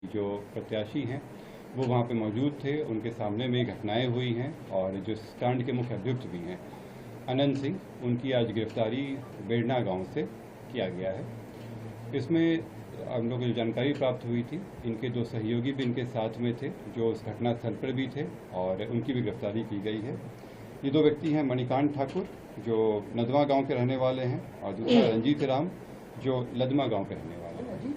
जो प्रत्याशी हैं वो वहाँ पे मौजूद थे, उनके सामने में घटनाएं हुई हैं और जो इस कांड के मुख्य अभियुक्त भी हैं अनंत सिंह, उनकी आज गिरफ्तारी बेड़ना गांव से किया गया है। इसमें हम लोग को जो जानकारी प्राप्त हुई थी, इनके दो सहयोगी भी इनके साथ में थे जो उस घटनास्थल पर भी थे और उनकी भी गिरफ्तारी की गई है। ये दो व्यक्ति हैं मणिकांत ठाकुर जो नदवा गांव के रहने वाले हैं और दूसरा रंजीत राम जो लदमा गांव के रहने वाले हैं।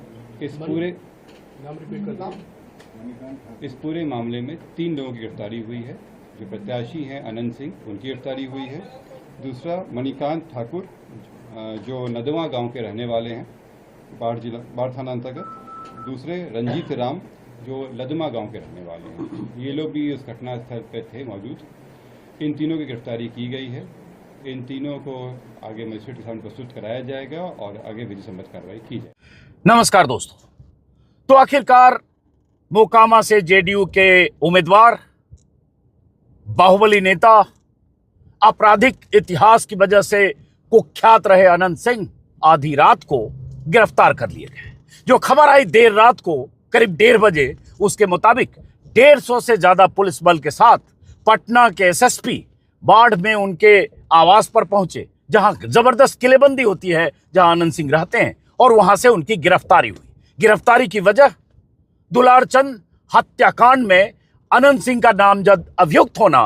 इस पूरे मामले में 3 लोगों की गिरफ्तारी हुई है। जो प्रत्याशी हैं अनंत सिंह, उनकी गिरफ्तारी हुई है। दूसरा मणिकांत ठाकुर जो नदवा गांव के रहने वाले हैं, बाढ़ थाना अंतर्गत। दूसरे रंजीत राम जो लदमा गांव के रहने वाले हैं। ये लोग भी उस घटनास्थल पर थे मौजूद। इन तीनों की गिरफ्तारी की गई है। इन तीनों को आगे मजिस्ट्रेट के सामने प्रस्तुत कराया जाएगा और आगे विधि सम्मत कार्रवाई की जाएगी। नमस्कार दोस्तों, तो आखिरकार मोकामा से जेडीयू के उम्मीदवार, बाहुबली नेता, आपराधिक इतिहास की वजह से कुख्यात रहे अनंत सिंह आधी रात को गिरफ्तार कर लिए गए। जो खबर आई देर रात को करीब 1:30 बजे, उसके मुताबिक 150 से ज्यादा पुलिस बल के साथ पटना के एसएसपी बाढ़ में उनके आवास पर पहुंचे, जहां जबरदस्त किलेबंदी होती है, जहां अनंत सिंह रहते हैं, और वहां से उनकी गिरफ्तारी हुई। गिरफ्तारी की वजह दुलारचंद हत्याकांड में अनंत सिंह का नामजद अभियुक्त होना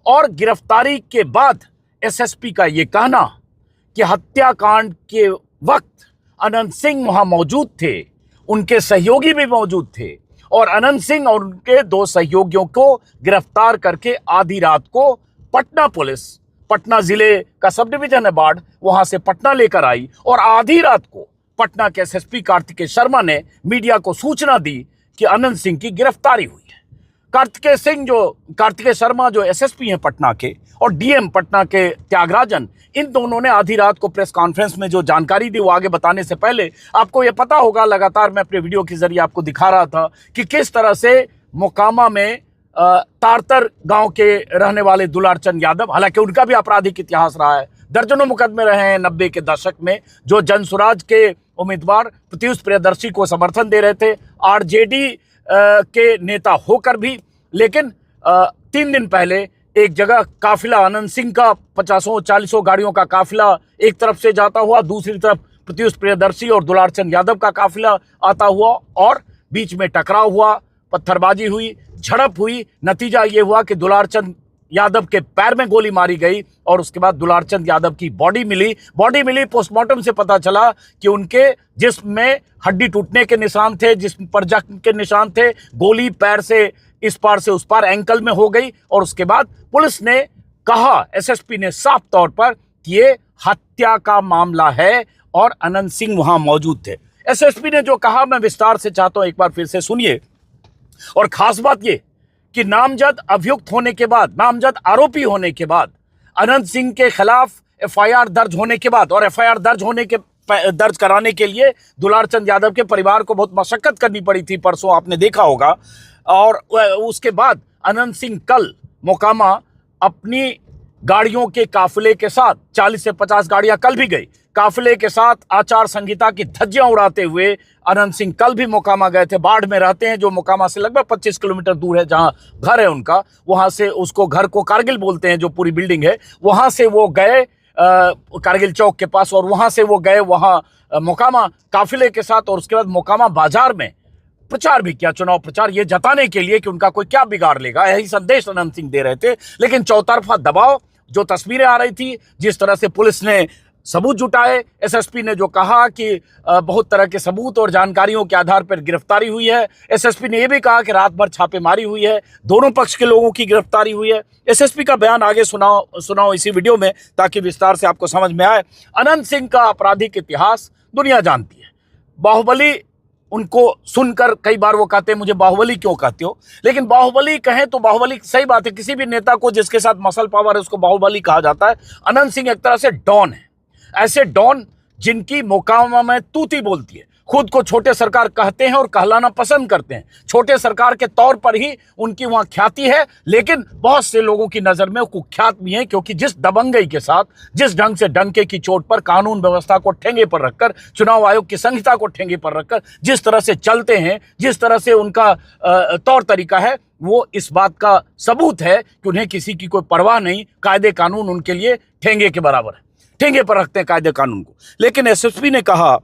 और गिरफ्तारी के बाद एसएसपी का यह कहना कि हत्याकांड के वक्त अनंत सिंह वहां मौजूद थे, उनके सहयोगी भी मौजूद थे और अनंत सिंह और उनके 2 सहयोगियों को गिरफ्तार करके आधी रात को पटना पुलिस, पटना जिले का सब डिवीजन है बाढ़, वहां से पटना लेकर आई और आधी रात को पटना के एसएसपी कार्तिकेय शर्मा ने मीडिया को सूचना दी कि अनंत सिंह की गिरफ्तारी हुई है। कार्तिकेय शर्मा जो एसएसपी हैं पटना के और डीएम पटना के त्यागराजन, इन दोनों ने आधी रात को प्रेस कॉन्फ्रेंस में जो जानकारी दी वो आगे बताने से पहले आपको ये पता होगा, लगातार मैं अपने वीडियो के जरिए आपको दिखा रहा था कि किस तरह से मोकामा में तारतर गांव के रहने वाले दुलारचंद यादव, हालांकि उनका भी आपराधिक इतिहास रहा है, दर्जनों मुकदमे रहे हैं 90 के दशक में, जो जनसुराज के उम्मीदवार प्रत्युष प्रियदर्शी को समर्थन दे रहे थे, आरजेडी के नेता होकर भी। लेकिन 3 दिन पहले एक जगह काफिला अनंत सिंह का 50-40 गाड़ियों का काफिला एक तरफ से जाता हुआ, दूसरी तरफ प्रत्युष प्रियदर्शी और दुलारचंद यादव का काफिला आता हुआ और बीच में टकराव हुआ, पत्थरबाजी हुई, झड़प हुई। नतीजा ये हुआ कि दुलारचंद यादव के पैर में गोली मारी गई और उसके बाद दुलारचंद यादव की बॉडी मिली। पोस्टमार्टम से पता चला कि उनके जिस्म में हड्डी टूटने के निशान थे, जिस्म पर जख्म के निशान थे, गोली पैर से इस पार से उस पार एंकल में हो गई। और उसके बाद पुलिस ने कहा, एसएसपी ने साफ तौर पर कि ये हत्या का मामला है और अनंत सिंह वहां मौजूद थे। एसएसपी ने जो कहा मैं विस्तार से चाहता हूं एक बार फिर से सुनिए। और खास बात ये कि नामजद अभियुक्त होने के बाद, नामजद आरोपी होने के बाद, अनंत सिंह के खिलाफ एफआईआर दर्ज होने के बाद, और एफआईआर दर्ज कराने के लिए दुलारचंद यादव के परिवार को बहुत मशक्कत करनी पड़ी थी, परसों आपने देखा होगा। और उसके बाद अनंत सिंह कल मोकामा अपनी गाड़ियों के काफिले के साथ, 40 से 50 गाड़ियां कल भी गई, काफिले के साथ आचार संहिता की धज्जियां उड़ाते हुए अनंत सिंह कल भी मोकामा गए थे। बाढ़ में रहते हैं, जो मोकामा से लगभग 25 किलोमीटर दूर है, जहां घर है उनका, वहां से उसको घर को कारगिल बोलते हैं, जो पूरी बिल्डिंग है, वहां से वो गए कारगिल चौक के पास, और वहां से वो गए वहां मोकामा काफिले के साथ। और उसके बाद मोकामा बाजार में प्रचार भी किया, चुनाव प्रचार, ये जताने के लिए कि उनका कोई क्या बिगाड़ लेगा, यही संदेश अनंत सिंह दे रहे थे। लेकिन चौतरफा दबाव, जो तस्वीरें आ रही थी, जिस तरह से पुलिस ने सबूत जुटाए, एसएसपी ने जो कहा कि बहुत तरह के सबूत और जानकारियों के आधार पर गिरफ्तारी हुई है। एसएसपी ने यह भी कहा कि रात भर छापेमारी हुई है, दोनों पक्ष के लोगों की गिरफ्तारी हुई है। एसएसपी का बयान आगे सुनाओ इसी वीडियो में, ताकि विस्तार से आपको समझ में आए। अनंत सिंह का आपराधिक इतिहास दुनिया जानती है। बाहुबली, उनको सुनकर कई बार वो कहते हैं मुझे बाहुबली क्यों कहते हो, लेकिन बाहुबली कहें तो बाहुबली सही बात है, किसी भी नेता को जिसके साथ मसल पावर है उसको बाहुबली कहा जाता है। अनंत सिंह एक तरह से डॉन है, ऐसे डॉन जिनकी मोकामा में तूती बोलती है। खुद को छोटे सरकार कहते हैं और कहलाना पसंद करते हैं। छोटे सरकार के तौर पर ही उनकी वहां ख्याति है, लेकिन बहुत से लोगों की नजर में वो कुख्यात भी हैं, क्योंकि जिस दबंगई के साथ, जिस ढंग से डंके की चोट पर कानून व्यवस्था को ठेंगे पर रखकर, चुनाव आयोग की संहिता को ठेंगे पर रखकर जिस तरह से चलते हैं, जिस तरह से उनका तौर तरीका है, वो इस बात का सबूत है कि उन्हें किसी की कोई परवाह नहीं। कायदे कानून उनके लिए ठेंगे के बराबर है, ठेंगे पर रखते हैं कायदे कानून को। लेकिन एसएसपी ने कहा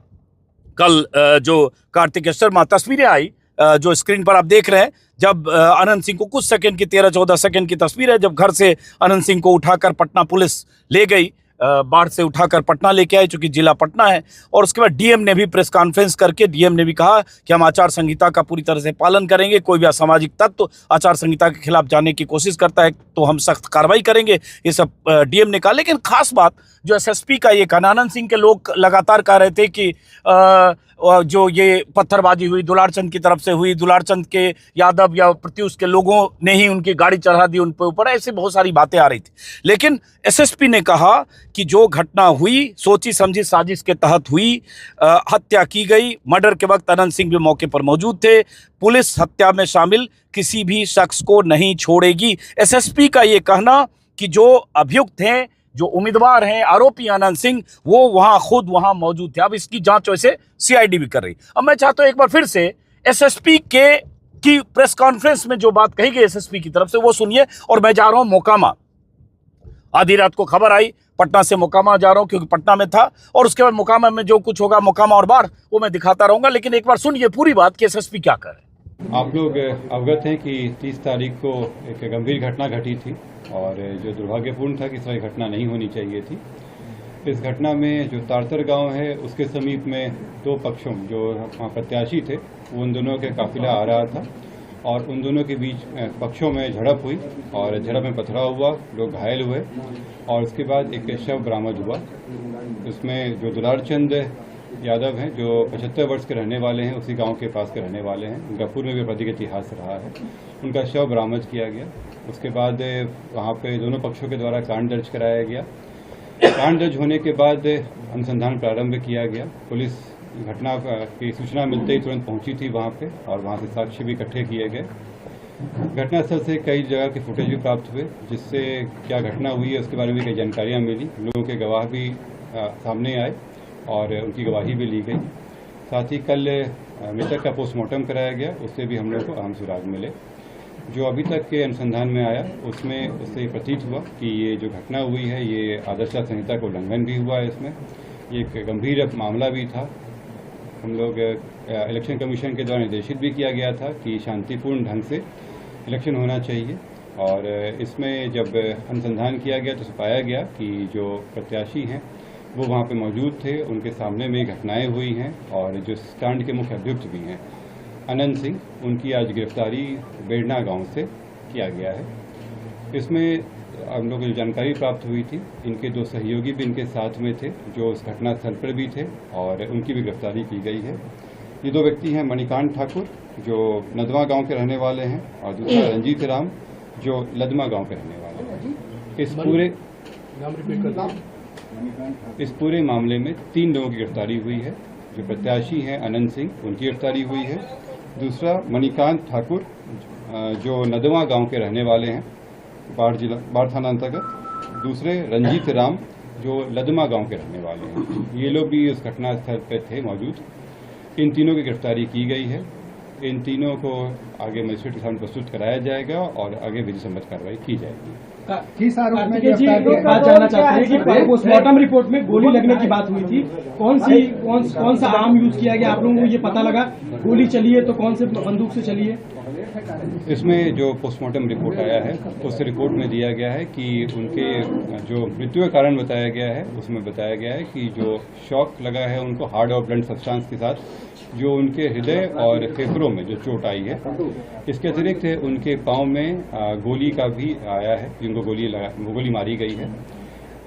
कल, जो कार्तिक शर्मा, तस्वीरें आई जो स्क्रीन पर आप देख रहे हैं, जब अनंत सिंह को कुछ सेकंड की 13-14 सेकंड की तस्वीर है, जब घर से अनंत सिंह को उठाकर पटना पुलिस ले गई, बाढ़ से उठाकर पटना लेके आए, चूंकि जिला पटना है। और उसके बाद डीएम ने भी प्रेस कॉन्फ्रेंस करके डीएम ने भी कहा कि हम आचार संहिता का पूरी तरह से पालन करेंगे, कोई भी असामाजिक तत्व आचार संहिता के खिलाफ जाने की कोशिश करता है तो हम सख्त कार्रवाई करेंगे, ये सब डीएम ने कहा। लेकिन खास बात जो एसएसपी का ये कहना, अनंत सिंह के लोग लगातार कह रहे थे कि जो ये पत्थरबाजी हुई दुलारचंद की तरफ से हुई, दुलारचंद के यादव या प्रत्युष के लोगों ने ही उनकी गाड़ी चढ़ा दी उन पे ऊपर, ऐसी बहुत सारी बातें आ रही थी। लेकिन एसएसपी ने कहा कि जो घटना हुई सोची समझी साजिश के तहत हुई, हत्या की गई। मर्डर के वक्त अनंत सिंह भी मौके पर मौजूद थे। पुलिस हत्या में शामिल किसी भी शख्स को नहीं छोड़ेगी। एसएसपी का ये कहना कि जो अभियुक्त हैं, जो उम्मीदवार हैं, आरोपी अनंत सिंह, वो वहां खुद वहां मौजूद थे। अब इसकी जांच वैसे सीआईडी भी कर रही। अब मैं चाहता हूं एक बार फिर से एसएसपी की प्रेस कॉन्फ्रेंस में जो बात कही गई एसएसपी की तरफ से वो सुनिए। और मैं जा रहा हूं मोकामा, आधी रात को खबर आई, पटना से मोकामा जा रहा हूं क्योंकि पटना में था, और उसके बाद मोकामा में जो कुछ होगा, मोकामा और बाढ़, वो मैं दिखाता रहूंगा। लेकिन एक बार सुनिए पूरी बात कि एसएसपी क्या कर रहे हैं। आप लोग अवगत हैं कि 30 तारीख को एक गंभीर घटना घटी थी और जो दुर्भाग्यपूर्ण था कि इस तरह घटना नहीं होनी चाहिए थी। इस घटना में जो तारतर गांव है उसके समीप में दो पक्षों, जो वहाँ प्रत्याशी थे, उन दोनों के काफिला आ रहा था और उन दोनों के बीच पक्षों में झड़प हुई और झड़प में पथराव हुआ, लोग घायल हुए और उसके बाद एक शव बरामद हुआ। उसमें जो दुलारचंद यादव हैं, जो 75 वर्ष के रहने वाले हैं, उसी गांव के पास के रहने वाले हैं, उनका पूर्व में भी आपराधिक इतिहास रहा है, उनका शव बरामद किया गया। उसके बाद वहाँ पे दोनों पक्षों के द्वारा कांड दर्ज कराया गया। कांड दर्ज होने के बाद अनुसंधान प्रारंभ किया गया। पुलिस घटना की सूचना मिलते ही तुरंत पहुंची थी वहाँ पे और वहाँ से साक्ष्य भी इकट्ठे किए गए। घटनास्थल से कई जगह के फुटेज भी प्राप्त हुए, जिससे क्या घटना हुई है उसके बारे में कई जानकारियाँ मिली। लोगों के गवाह भी सामने आए और उनकी गवाही भी ली गई। साथ ही कल मृतक का पोस्टमार्टम कराया गया, उससे भी हम लोग को अहम सुराग मिले। जो अभी तक के अनुसंधान में आया उसमें उससे प्रतीत हुआ कि ये जो घटना हुई है ये आदर्श संहिता का उल्लंघन भी हुआ है। इसमें ये एक गंभीर मामला भी था। हम लोग इलेक्शन कमीशन के द्वारा निर्देशित भी किया गया था कि शांतिपूर्ण ढंग से इलेक्शन होना चाहिए और इसमें जब अनुसंधान किया गया तो पाया गया कि जो प्रत्याशी हैं वो वहाँ पे मौजूद थे, उनके सामने में घटनाएं हुई हैं और जो कांड के मुख्य अभियुक्त भी हैं अनंत सिंह, उनकी आज गिरफ्तारी बेड़ना गांव से किया गया है। इसमें हम लोग को जो जानकारी प्राप्त हुई थी, इनके दो सहयोगी भी इनके साथ में थे जो उस घटनास्थल पर भी थे और उनकी भी गिरफ्तारी की गई है। ये दो व्यक्ति हैं मणिकांत ठाकुर जो नदवा गांव के रहने वाले हैं और दूसरा रंजीत राम जो लदमा गांव के रहने वाले हैं। इस पूरे मामले में 3 लोगों की गिरफ्तारी हुई है। जो प्रत्याशी हैं अनंत सिंह, उनकी गिरफ्तारी हुई है। दूसरा मणिकांत ठाकुर जो नदवा गांव के रहने वाले हैं, बाढ़ थाना अंतर्गत। दूसरे रंजीत राम जो लदमा गांव के रहने वाले हैं। ये लोग भी उस घटनास्थल पर थे मौजूद। इन तीनों की गिरफ्तारी की गई है। इन तीनों को आगे मजिस्ट्रेट के सामने प्रस्तुत कराया जाएगा और आगे विधि सम्मत कार्रवाई की जाएगी। किस आरोप में बात जानना चाहते हैं कि पोस्टमार्टम रिपोर्ट में गोली लगने की बात हुई थी, कौन सा आर्म यूज किया गया, आप लोगों को ये पता लगा? गोली चली है तो कौन से बंदूक से चली है? इसमें जो पोस्टमार्टम रिपोर्ट आया है उस रिपोर्ट में दिया गया है कि उनके जो मृत्यु का कारण बताया गया है उसमें बताया गया है कि जो शॉक लगा है उनको हार्ड और ब्लंट सब्सटेंस के साथ, जो उनके हृदय और फेफड़ों में जो चोट आई है। इसके अतिरिक्त उनके पांव में गोली का भी आया है, जिनको गोली मारी गई है।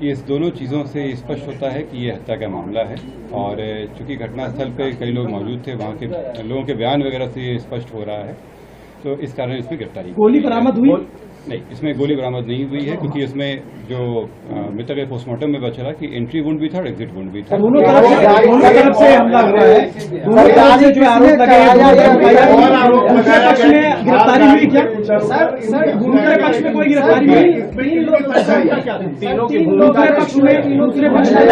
इस दोनों चीज़ों से स्पष्ट होता है कि ये हत्या का मामला है और चूंकि घटनास्थल पे कई लोग मौजूद थे, वहाँ के लोगों के बयान वगैरह से ये स्पष्ट हो रहा है, तो इस कारण इसमें गिरफ्तारी। गोली बरामद हुई? नहीं, इसमें गोली बरामद नहीं हुई है, क्योंकि इसमें जो मृतक के पोस्टमार्टम में पता चला कि एंट्री वुंड भी था और एग्जिट वुंड भी था। दोनों तरफ से हमला हुआ है, दोनों तरफ से जो आरोप लगे हैं, दूसरे पक्ष में गिरफ्तारी हुई क्या? सर दूसरे पक्ष में कोई गिरफ्तारी हुई? दूसरे पक्ष में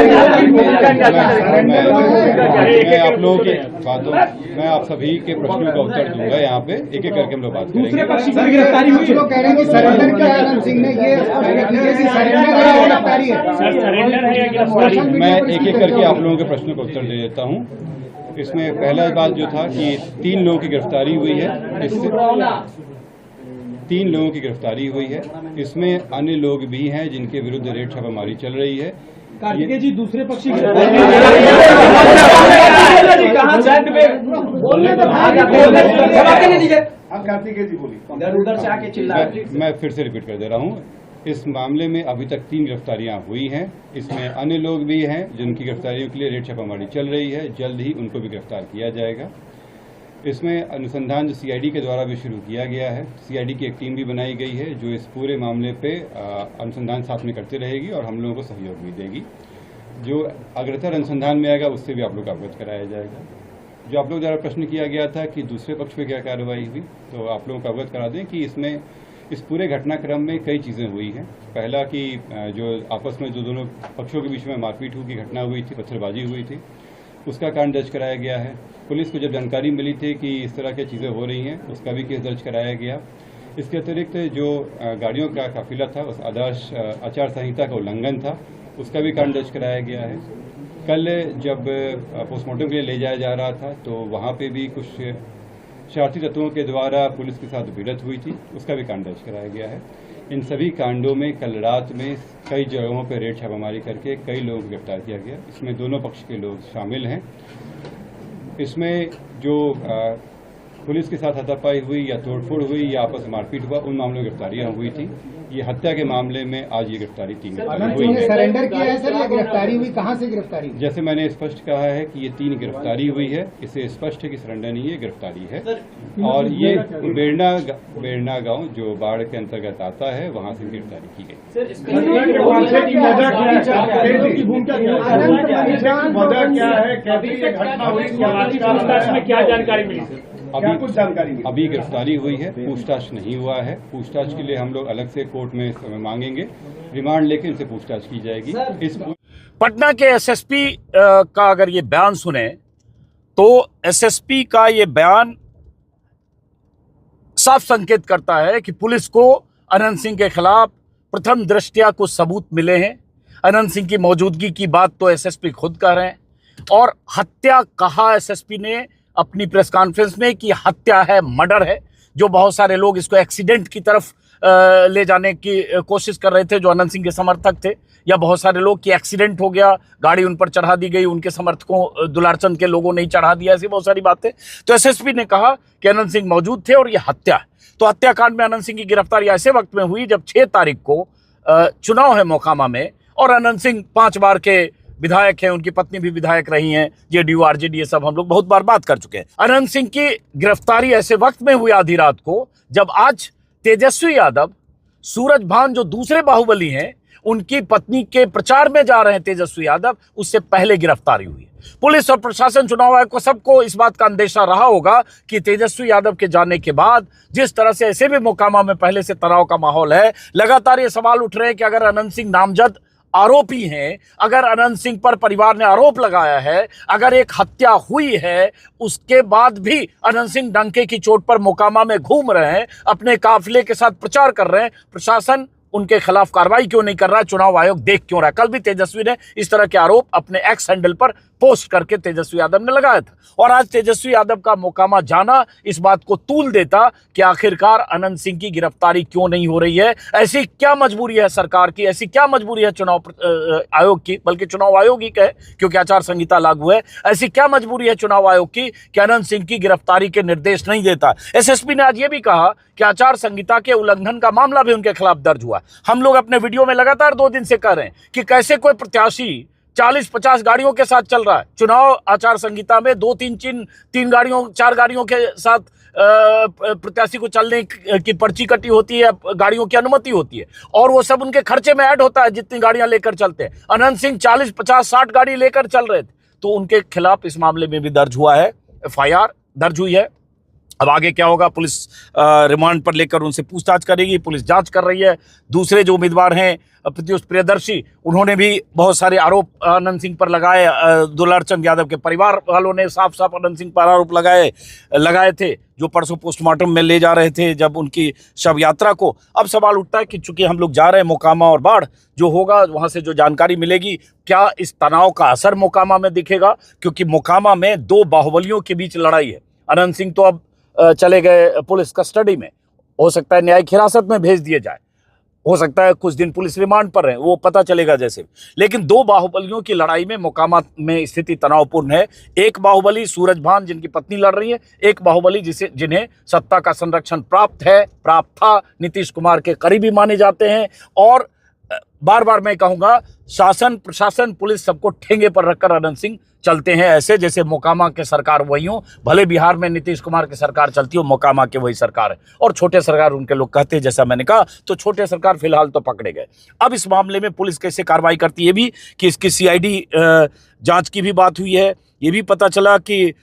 मैं आप लोगों की बातों, मैं आप सभी के प्रश्नों का उत्तर दूंगा। यहाँ पे एक एक करके हम लोग बात करेंगे। दूसरे पक्ष की गिरफ्तारी हुई? लोग कह रहे हैं कि सरेंडर किया है आनंद सिंह ने, ये सरेंडर है या गिरफ्तारी है? मैं एक एक करके आप लोगों के प्रश्नों का उत्तर दे देता हूँ। इसमें पहला बात जो था कि 3 लोगों की गिरफ्तारी हुई है, इससे 3 लोगों की गिरफ्तारी हुई है। इसमें अन्य लोग भी हैं जिनके विरुद्ध रेड छापामारी चल रही है। कार्तिकेय जी, दूसरे पक्ष की कार्तिकेय जी बोली, उधर से आके चिल्ला। मैं फिर से रिपीट कर दे रहा हूँ। इस मामले में अभी तक 3 गिरफ्तारियां हुई हैं। इसमें अन्य लोग भी हैं जिनकी गिरफ्तारियों के लिए रेड छापामारी चल रही है। जल्द ही उनको भी गिरफ्तार किया जाएगा। इसमें अनुसंधान जो सीआईडी के द्वारा भी शुरू किया गया है, सीआईडी की एक टीम भी बनाई गई है जो इस पूरे मामले पे अनुसंधान साथ में करती रहेगी और हम लोगों को सहयोग भी देगी। जो अग्रतर अनुसंधान में आएगा उससे भी आप लोग अवगत कराया जाएगा। जो आप लोग द्वारा प्रश्न किया गया था कि दूसरे पक्ष पे क्या कार्रवाई हुई, तो आप लोगों को अवगत करा दें कि इसमें इस पूरे घटनाक्रम में कई चीज़ें हुई हैं। पहला कि जो आपस में जो दोनों पक्षों के बीच में मारपीट की घटना हुई थी, पत्थरबाजी हुई थी, उसका कांड दर्ज कराया गया है। पुलिस को जब जानकारी मिली थी कि इस तरह की चीज़ें हो रही हैं, उसका भी केस दर्ज कराया गया। इसके अतिरिक्त जो गाड़ियों का काफिला था, उस आदर्श आचार संहिता का उल्लंघन था, उसका भी कांड दर्ज कराया गया है। कल जब पोस्टमार्टम के लिए ले जाया जा रहा था तो वहाँ पे भी कुछ शरारती तत्वों के द्वारा पुलिस के साथ भिड़ंत हुई थी, उसका भी कांड दर्ज कराया गया है। इन सभी कांडों में कल रात में कई जगहों पर रेड छापामारी करके कई लोगों को गिरफ्तार किया गया। इसमें दोनों पक्ष के लोग शामिल हैं। इसमें जो पुलिस के साथ हाथापाई हुई या तोड़फोड़ हुई या आपस में मारपीट हुआ, उन मामलों में गिरफ्तारियां हुई थी। ये हत्या के मामले में आज ये गिरफ्तारी 3 गिरफ्तारी हुई है। सरेंडर किया है सर या गिरफ्तारी हुई? कहाँ से गिरफ्तारी? जैसे मैंने स्पष्ट कहा है कि ये 3 गिरफ्तारी हुई है। इसे स्पष्ट है कि सरेंडर नहीं है, गिरफ्तारी है। और ये बेरना गांव जो बाढ़ के अंतर्गत आता है, वहां से गिरफ्तारी की गई। क्या जानकारी मिली? अभी गिरफ्तारी हुई है, पूछताछ नहीं हुआ है। पूछताछ के लिए हम लोग अलग से कोर्ट में समय मांगेंगे, रिमांड लेके इनसे पूछताछ की जाएगी। पटना के एसएसपी का अगर ये बयान सुने तो एसएसपी का ये बयान साफ संकेत करता है कि पुलिस को अनंत सिंह के खिलाफ प्रथम दृष्टया कुछ सबूत मिले हैं। अनंत सिंह की मौजूदगी की बात तो एसएसपी खुद कर रहे हैं, और हत्या कहा एसएसपी ने अपनी प्रेस कॉन्फ्रेंस में कि हत्या है, मर्डर है। जो बहुत सारे लोग इसको एक्सीडेंट की तरफ ले जाने की कोशिश कर रहे थे, जो अनंत सिंह के समर्थक थे, या बहुत सारे लोग कि एक्सीडेंट हो गया, गाड़ी उन पर चढ़ा दी गई, उनके समर्थकों दुलारचंद के लोगों ने ही चढ़ा दिया, ऐसी बहुत सारी बातें। तो एसएसपी ने कहा कि अनंत सिंह मौजूद थे और ये हत्या है। तो हत्याकांड में अनंत सिंह की गिरफ्तारी ऐसे वक्त में हुई जब 6 तारीख को चुनाव है मोकामा में, और अनंत सिंह 5 बार के विधायक हैं, उनकी पत्नी भी विधायक रही हैं, जेडीयू आरजेडी ये सब हम लोग बहुत बार बात कर चुके हैं। अनंत सिंह की गिरफ्तारी ऐसे वक्त में हुई आधी रात को जब आज तेजस्वी यादव, सूरज भान जो दूसरे बाहुबली हैं, उनकी पत्नी के प्रचार में जा रहे हैं तेजस्वी यादव, उससे पहले गिरफ्तारी हुई है। पुलिस और प्रशासन, चुनाव आयोग को सबको इस बात का अंदेशा रहा होगा कि तेजस्वी यादव के जाने के बाद जिस तरह से ऐसे भी मोकामा में पहले से तनाव का माहौल है, लगातार ये सवाल उठ रहे हैं कि अगर अनंत सिंह नामजद आरोपी हैं, अगर अनंत सिंह पर परिवार ने आरोप लगाया है, अगर एक हत्या हुई है, उसके बाद भी अनंत सिंह डंके की चोट पर मोकामा में घूम रहे हैं, अपने काफिले के साथ प्रचार कर रहे हैं, प्रशासन उनके खिलाफ कार्रवाई क्यों नहीं कर रहा है, चुनाव आयोग देख क्यों रहा है? कल भी तेजस्वी ने इस तरह के आरोप अपने एक्स हैंडल पर पोस्ट करके तेजस्वी यादव ने लगाया था, और आज तेजस्वी यादव का मोकामा जाना इस बात को तूल देता कि आखिरकार अनंत सिंह की गिरफ्तारी क्यों नहीं हो रही है। ऐसी क्या मजबूरी है सरकार की, ऐसी क्या मजबूरी है चुनाव आयोग की, बल्कि चुनाव आयोग ही कहे क्योंकि आचार संहिता लागू है, ऐसी क्या मजबूरी है चुनाव आयोग की कि अनंत सिंह की गिरफ्तारी के निर्देश नहीं देता। एसएसपी ने आज ये भी कहा कि आचार संहिता के उल्लंघन का मामला भी उनके खिलाफ दर्ज हुआ। हम लोग अपने वीडियो में लगातार 2 दिन से कह रहे हैं कि कैसे कोई प्रत्याशी 40-50 गाड़ियों के साथ चल रहा है, चुनाव आचार संहिता में 2-3 गाड़ियों 4 गाड़ियों के साथ प्रत्याशी को चलने की पर्ची कटी होती है, गाड़ियों की अनुमति होती है, और वो सब उनके खर्चे में ऐड होता है जितनी गाड़ियां लेकर चलते हैं। अनंत सिंह 40, 50, 60 गाड़ी लेकर चल रहे थे, तो उनके खिलाफ इस मामले में भी दर्ज हुआ है, FIR दर्ज हुई है। अब आगे क्या होगा, पुलिस रिमांड पर लेकर उनसे पूछताछ करेगी, पुलिस जांच कर रही है। दूसरे जो उम्मीदवार हैं प्रत्युष प्रियदर्शी, उन्होंने भी बहुत सारे आरोप अनंत सिंह पर लगाए। दुलारचंद यादव के परिवार वालों ने साफ साफ अनंत सिंह पर आरोप लगाए थे, जो परसों पोस्टमार्टम में ले जा रहे थे जब उनकी शव यात्रा को। अब सवाल उठता है कि चूंकि हम लोग जा रहे हैं मोकामा और बाढ़, जो होगा वहां से जो जानकारी मिलेगी, क्या इस तनाव का असर मोकामा में दिखेगा, क्योंकि मोकामा में 2 बाहुबलियों के बीच लड़ाई है। अनंत सिंह तो अब चले गए पुलिस कस्टडी में, हो सकता है न्यायिक हिरासत में भेज दिए जाए, हो सकता है कुछ दिन पुलिस रिमांड पर रहे, वो पता चलेगा जैसे। लेकिन 2 बाहुबलियों की लड़ाई में मोकामा में स्थिति तनावपूर्ण है। एक बाहुबली सूरजभान, जिनकी पत्नी लड़ रही है, एक बाहुबली जिन्हें सत्ता का संरक्षण प्राप्त था, नीतीश कुमार के करीबी माने जाते हैं। और बार बार मैं कहूंगा, शासन प्रशासन पुलिस सबको ठेंगे पर रखकर अनंत सिंह चलते हैं, ऐसे जैसे मोकामा के सरकार वही हो। भले बिहार में नीतीश कुमार की सरकार चलती हो, मोकामा के वही सरकार है। और छोटे सरकार उनके लोग कहते हैं, जैसा मैंने कहा, तो छोटे सरकार फिलहाल तो पकड़े गए। अब इस मामले में पुलिस कैसे कार्रवाई करती है भी कि इसकी CID जांच की भी बात हुई है। ये भी पता चला कि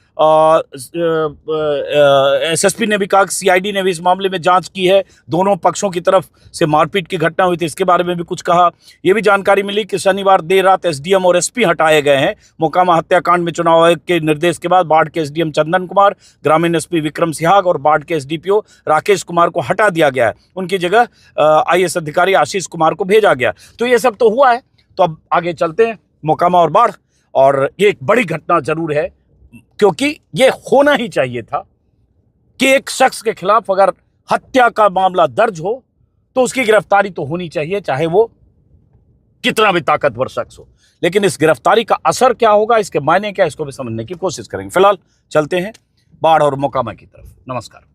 SSP ने भी कहा कि CID ने भी इस मामले में जांच की है, दोनों पक्षों की तरफ से मारपीट की घटना हुई थी, इसके बारे में भी कुछ कहा। यह भी जानकारी मिली कि शनिवार देर रात SDM और SP हटाए गए हैं। मोकामा हत्याकांड में चुनाव आयोग के निर्देश के बाद बाढ़ के SDM चंदन कुमार, ग्रामीण SP विक्रम सिहाग और बाढ़ के SDPO राकेश कुमार को हटा दिया गया है। उनकी जगह IAS अधिकारी आशीष कुमार को भेजा गया। तो ये सब तो हुआ है। तो अब आगे चलते हैं, मोकामा और बाढ़। और ये एक बड़ी घटना जरूर है, क्योंकि ये होना ही चाहिए था कि एक शख्स के खिलाफ अगर हत्या का मामला दर्ज हो तो उसकी गिरफ्तारी तो होनी चाहिए, चाहे वो कितना भी ताकतवर शख्स हो। लेकिन इस गिरफ्तारी का असर क्या होगा, इसके मायने क्या, इसको भी समझने की कोशिश करेंगे। फिलहाल चलते हैं बाढ़ और मोकामा की तरफ। नमस्कार।